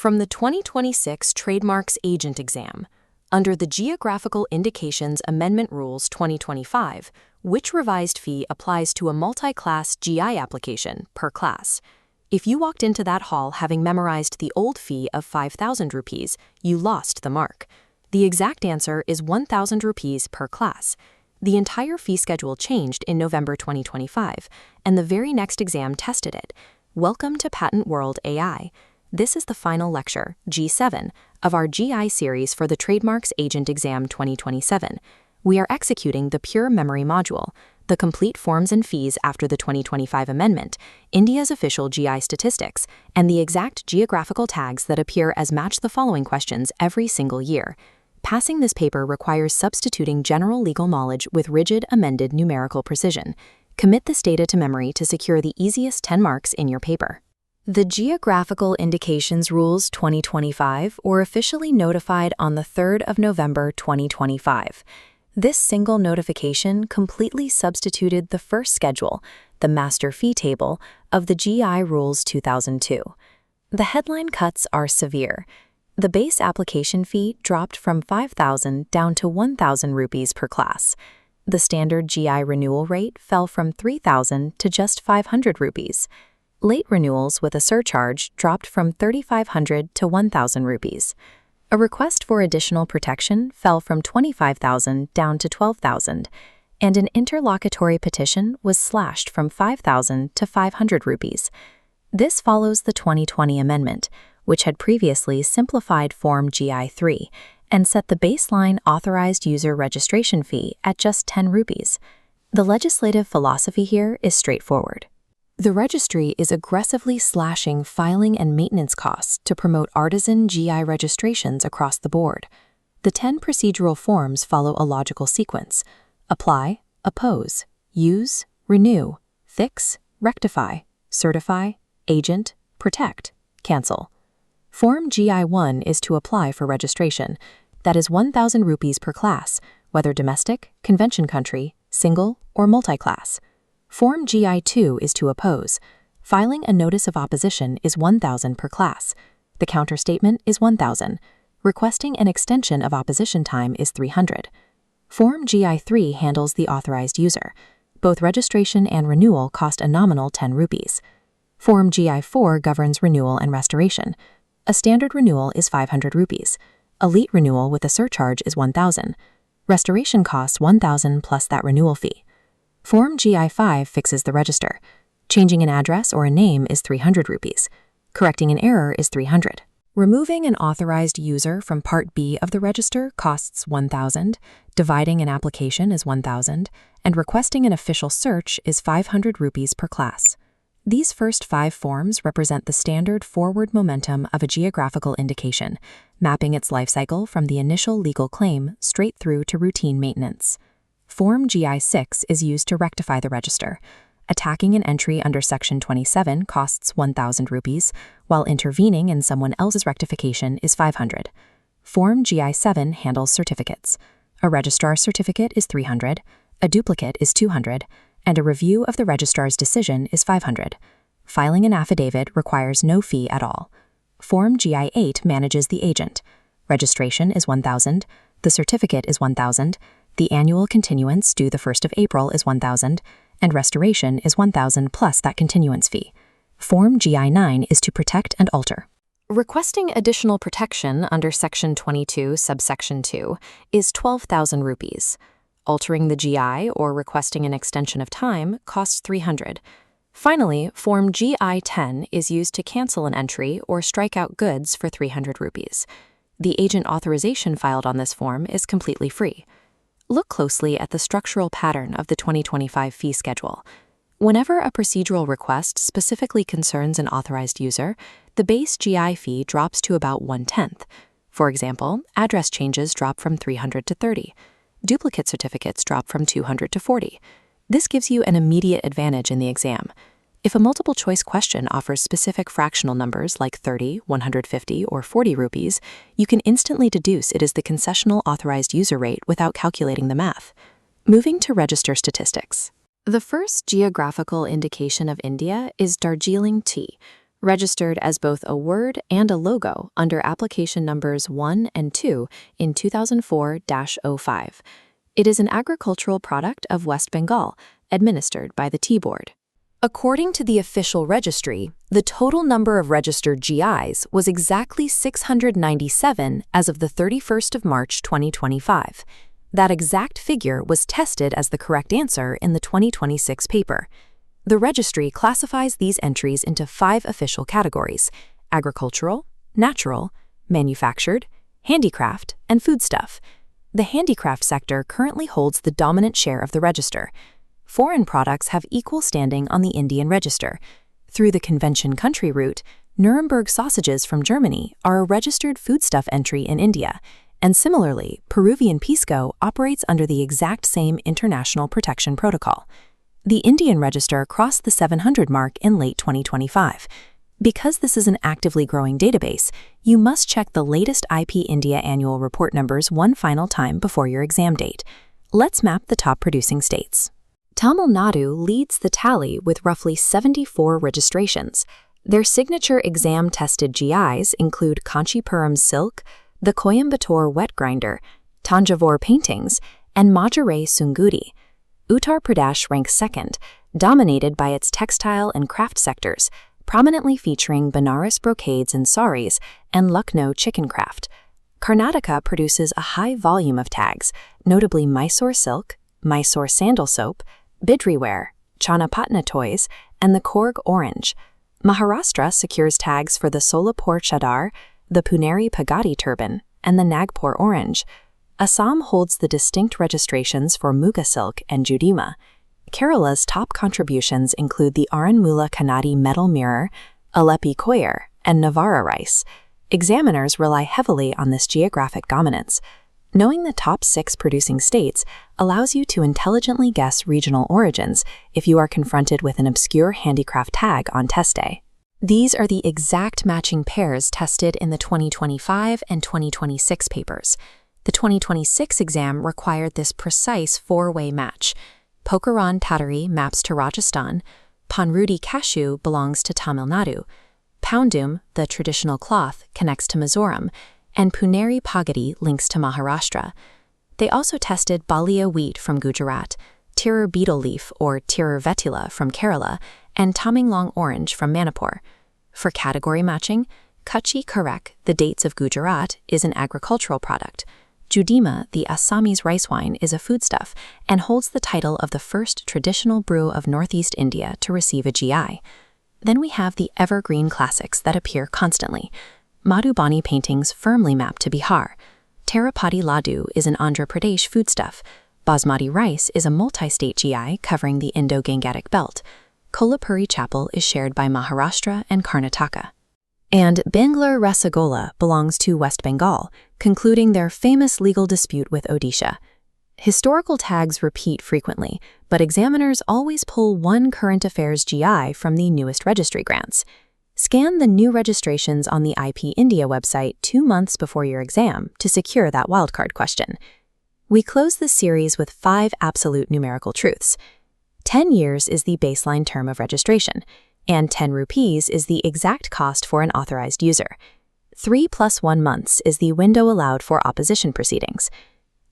From the 2026 Trademarks Agent Exam, under the Geographical Indications Amendment Rules 2025, which revised fee applies to a multi-class GI application per class? If you walked into that hall having memorized the old fee of 5,000 rupees, you lost the mark. The exact answer is 1,000 rupees per class. The entire fee schedule changed in November 2025, and the very next exam tested it. Welcome to Patentworld-ai. This is the final lecture, G7, of our GI series for the Trademarks Agent Exam 2027. We are executing the Pure Memory module, the complete forms and fees after the 2025 amendment, India's official GI statistics, and the exact geographical tags that appear as match the following questions every single year. Passing this paper requires substituting general legal knowledge with rigid amended numerical precision. Commit this data to memory to secure the easiest 10 marks in your paper. The Geographical Indications Rules 2025 were officially notified on the 3rd of November 2025. This single notification completely substituted the first schedule, the Master Fee Table, of the GI Rules 2002. The headline cuts are severe. The base application fee dropped from 5,000 down to 1,000 rupees per class. The standard GI renewal rate fell from 3,000 to just 500 rupees. Late renewals with a surcharge dropped from 3,500 to 1,000 rupees. A request for additional protection fell from 25,000 down to 12,000, and an interlocutory petition was slashed from 5,000 to 500 rupees. This follows the 2020 amendment, which had previously simplified Form GI3 and set the baseline authorized user registration fee at just 10 rupees. The legislative philosophy here is straightforward. The registry is aggressively slashing filing and maintenance costs to promote artisan GI registrations across the board. The 10 procedural forms follow a logical sequence: apply, oppose, use, renew, fix, rectify, certify, agent, protect, cancel. Form GI1 is to apply for registration. That is 1,000 rupees per class, whether domestic, convention country, single, or multi-class. Form GI2 is to oppose. Filing a notice of opposition is 1,000 per class. The counterstatement is 1,000. Requesting an extension of opposition time is 300. Form GI3 handles the authorized user. Both registration and renewal cost a nominal 10 rupees. Form GI4 governs renewal and restoration. A standard renewal is 500 rupees. Elite renewal with a surcharge is 1,000. Restoration costs 1,000 plus that renewal fee. Form GI5 fixes the register. Changing an address or a name is 300 rupees. Correcting an error is 300. Removing an authorized user from Part B of the register costs 1,000, dividing an application is 1,000, and requesting an official search is 500 rupees per class. These first 5 forms represent the standard forward momentum of a geographical indication, mapping its life cycle from the initial legal claim straight through to routine maintenance. Form GI6 is used to rectify the register. Attacking an entry under Section 27 costs 1,000 rupees, while intervening in someone else's rectification is 500. Form GI7 handles certificates. A registrar's certificate is 300, a duplicate is 200, and a review of the registrar's decision is 500. Filing an affidavit requires no fee at all. Form GI8 manages the agent. Registration is 1,000, the certificate is 1,000, the annual continuance due the 1st of April is 1,000, and restoration is 1,000 plus that continuance fee. Form GI9 is to protect and alter. Requesting additional protection under Section 22, subsection 2, is 12,000 rupees. Altering the GI or requesting an extension of time costs 300. Finally, Form GI10 is used to cancel an entry or strike out goods for 300 rupees. The agent authorization filed on this form is completely free. Look closely at the structural pattern of the 2025 fee schedule. Whenever a procedural request specifically concerns an authorized user, the base GI fee drops to about 1/10. For example, address changes drop from 300 to 30. Duplicate certificates drop from 200 to 40. This gives you an immediate advantage in the exam. If a multiple-choice question offers specific fractional numbers like 30, 150, or 40 rupees, you can instantly deduce it is the concessional authorized user rate without calculating the math. Moving to register statistics. The first geographical indication of India is Darjeeling Tea, registered as both a word and a logo under application numbers 1 and 2 in 2004-05. It is an agricultural product of West Bengal, administered by the Tea Board. According to the official registry, the total number of registered GIs was exactly 697 as of the 31st of March 2025. That exact figure was tested as the correct answer in the 2026 paper. The registry classifies these entries into 5 official categories: agricultural, natural, manufactured, handicraft, and foodstuff. The handicraft sector currently holds the dominant share of the register. Foreign products have equal standing on the Indian register. Through the convention country route, Nuremberg sausages from Germany are a registered foodstuff entry in India, and similarly, Peruvian pisco operates under the exact same international protection protocol. The Indian register crossed the 700 mark in late 2025. Because this is an actively growing database, you must check the latest IP India annual report numbers one final time before your exam date. Let's map the top producing states. Tamil Nadu leads the tally with roughly 74 registrations. Their signature exam-tested GIs include Kanchipuram silk, the Coimbatore wet grinder, Tanjavur paintings, and Madurai Sungudi. Uttar Pradesh ranks second, dominated by its textile and craft sectors, prominently featuring Banaras brocades and saris and Lucknow chicken craft. Karnataka produces a high volume of tags, notably Mysore silk, Mysore sandal soap, Bidri ware, Chanapatna toys, and the Korg orange. Maharashtra secures tags for the Solapur chadar, the Puneri Pagadi turban, and the Nagpur orange. Assam holds the distinct registrations for Muga silk and Judima. Kerala's top contributions include the Aranmula Kannadi metal mirror, Aleppi koyer, and Navara rice. Examiners rely heavily on this geographic dominance. Knowing the top 6 producing states allows you to intelligently guess regional origins if you are confronted with an obscure handicraft tag on test day. These are the exact matching pairs tested in the 2025 and 2026 papers. The 2026 exam required this precise 4-way match. Pokaran Pottery maps to Rajasthan, Panrudi cashew belongs to Tamil Nadu, Pawndum, the traditional cloth, connects to Mizoram, and Puneri Pagadi links to Maharashtra. They also tested Balia wheat from Gujarat, Tirur beetle leaf or Tirur vetula from Kerala, and Taminglang orange from Manipur. For category matching, Kachi Karek, the dates of Gujarat, is an agricultural product. Judima, the Assamese rice wine, is a foodstuff and holds the title of the first traditional brew of Northeast India to receive a GI. Then we have the evergreen classics that appear constantly. Madhubani paintings firmly map to Bihar. Tirupati Ladu is an Andhra Pradesh foodstuff. Basmati rice is a multi-state GI covering the Indo-Gangetic belt. Kolhapuri chapel is shared by Maharashtra and Karnataka. And Bangalore Rasagola belongs to West Bengal, concluding their famous legal dispute with Odisha. Historical tags repeat frequently, but examiners always pull one current affairs GI from the newest registry grants. Scan the new registrations on the IP India website 2 months before your exam to secure that wildcard question. We close this series with 5 absolute numerical truths. 10 years is the baseline term of registration, and 10 rupees is the exact cost for an authorized user. 3 + 1 months is the window allowed for opposition proceedings.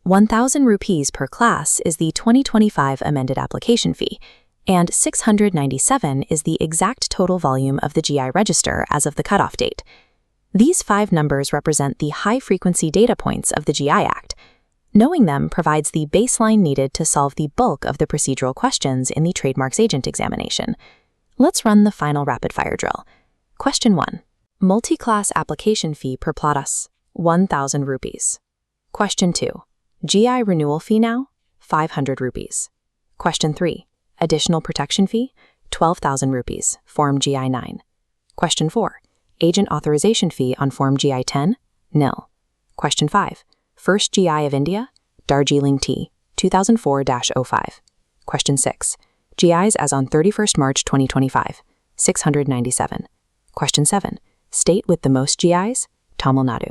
1,000 rupees per class is the 2025 amended application fee, and 697 is the exact total volume of the GI register as of the cutoff date. These 5 numbers represent the high-frequency data points of the GI Act. Knowing them provides the baseline needed to solve the bulk of the procedural questions in the Trademarks Agent examination. Let's run the final rapid-fire drill. Question 1. Multi-class application fee per plotus, 1,000 rupees. Question 2. GI renewal fee now, 500 rupees. Question 3. Additional protection fee, 12,000 rupees, Form GI 9. Question 4. Agent authorization fee on Form GI 10, nil. Question 5. First GI of India, Darjeeling Tea, 2004-05. Question 6. GIs as on 31st March 2025, 697. Question 7. State with the most GIs, Tamil Nadu.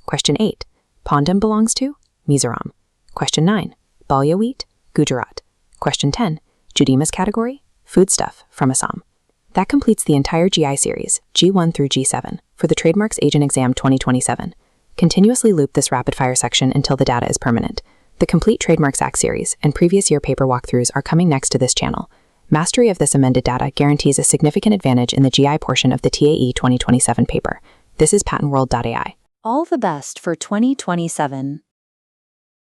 Question 8. Pawndum belongs to, Mizoram. Question 9. Balia wheat, Gujarat. Question 10. Judima's category, foodstuff from Assam. That completes the entire GI series, G1 through G7, for the Trademarks Agent Exam 2027. Continuously loop this rapid-fire section until the data is permanent. The complete Trademarks Act series and previous year paper walkthroughs are coming next to this channel. Mastery of this amended data guarantees a significant advantage in the GI portion of the TAE 2027 paper. This is Patentworld.ai. All the best for 2027.